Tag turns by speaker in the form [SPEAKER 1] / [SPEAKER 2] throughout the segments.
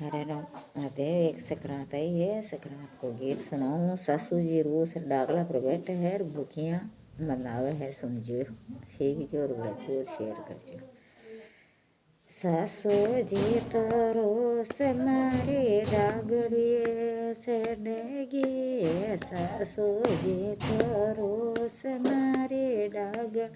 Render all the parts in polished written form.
[SPEAKER 1] हरे राम महादेव। एक संक्रांत आई है, संक्रांत को गीत सुनाऊं। सासू जी रूस डागला पर बैठे है, भूखियाँ मनावे है सुनजो। शेख जोर जोर शेर कर। सासू जी तो रोस मारे डागड़िए से डेगी। सासू जी तो रोस मारे डागड़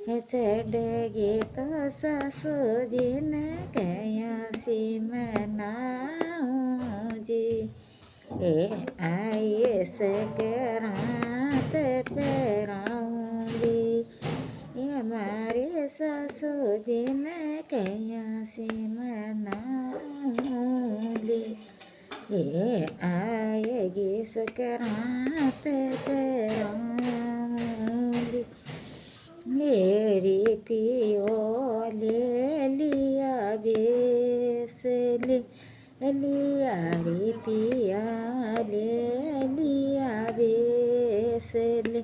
[SPEAKER 1] चढ़ेगी तो सासू जी ने कया सी मनाऊं जी। ए आइए से रात पैराऊंगी। ये हमारे सासू जी ने कया सी मनाऊंगी। ये आएगी सकरात पैराऊंगी। मेरी पियो ले लिया बेसले लिया रे पिया ले लिया बेसले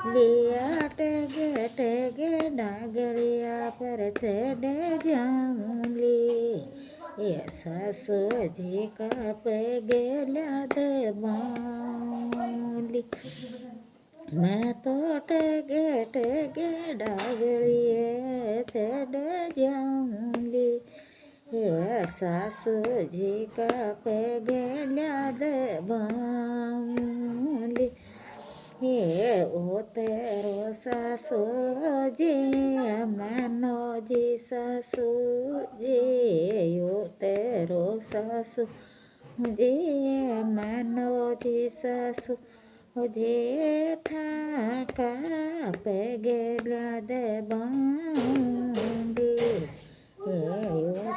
[SPEAKER 1] लिया टगे टगे डागरिया पर चढ़ जाऊंगी। ये सासू जी का पैगला दबाऊंगी। मैं तो टगे टगे डागड़िए चढ़ जाऊंगी। ये सासू जी का पैगला दबाऊंगी। ये ओ तेरो सासू जी मानो जी सासू जी। ओ तेरो सासू जी मानो जी सासू जे था का पैगला दबाऊंगी। यो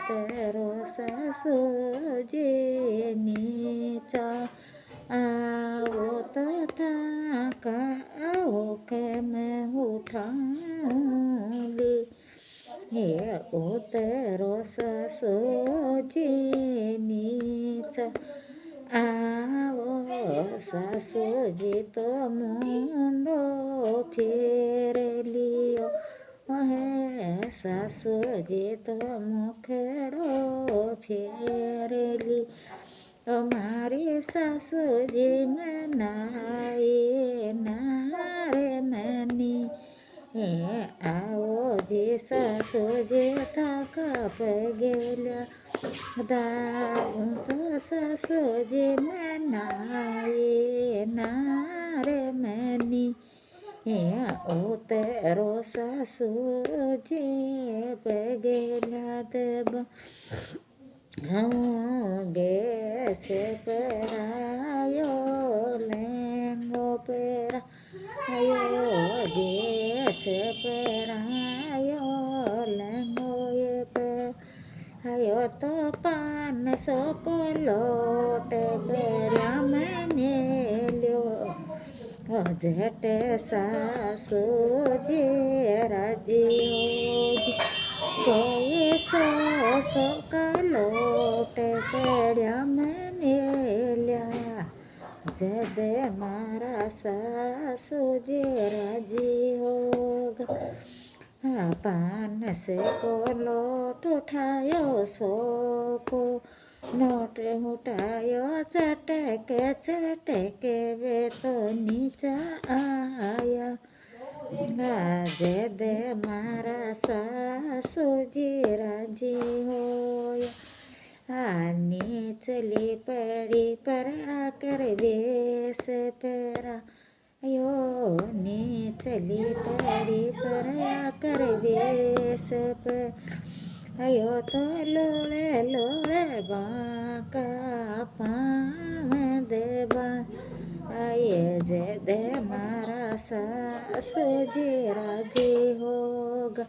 [SPEAKER 1] तेरो सासू जी नीचा आओ तो था का आओ के मैं उठाऊंगी। ये ओ तेरो सासू जी नीचा आओ सासू जी तो मुंडो फेर लियो है। सासू जी तो मुखेड़ो फेर ली। मारी सासू जी मनाए नारे मनी। आओ जी सासू जी थक पैगला दाऊं तो सासू जी मनाए नारे मनी। ओ तेरो सासू जी पैगला दबा बेस परायो लेंगो परायो बेस परायो लेंगो ये परायो तो 500 को लोट बेरिया में मेल्यो। झट सासू जी राजी होगी। कोई 100 का लोट पेड़िया में मेल्या। जद मारा सासू जी राजी होगा। 500 को लोट उठायो 100 को नोट उठायो चटके वे तो नीचा आया। जद मारा सासू जी राजी होया। नीचली पड़ी पर आकर बेस परा यो। नीचली पड़ी पर आकर बेस पर अयो तो लोड़े लोड़े बाका पाँव देवा। आये जद मारा सासू जी राजी होगा।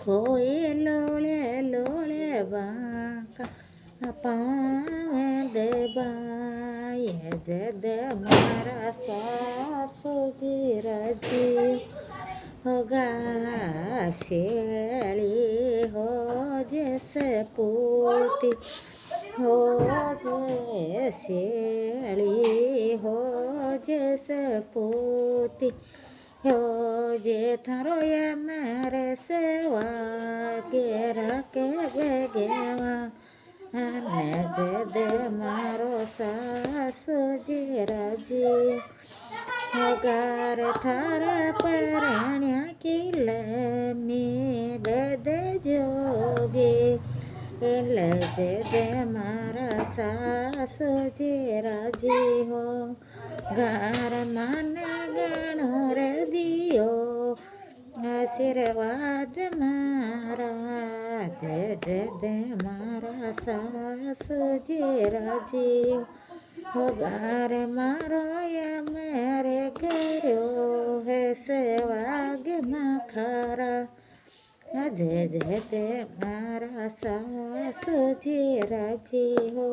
[SPEAKER 1] कोई लोड़े लोड़े बाका पाँव देवा। ये जद मारा सासू जी राजी होगा। शेली हो जैसे पूती हो जे शेली हो जैसे पूती हो जे थारो ये मेरे सेवा के रखे बेगेवा। અને જે દે મારો સાસુજી રાજી હોગાર થારા પરણ્યા કિલે મી બેદે જોબે એટલે જે દે મારા સાસુજી રાજી હો ગાર માને ગણો રે દિયો આશીર્વાદ મારા જે દે મારા સાસુજી રાજી હોગાર મારો એ મેરે કર્યો હે સેવાગમાં ખારા જે દે મારા સાસુજી રાજી હો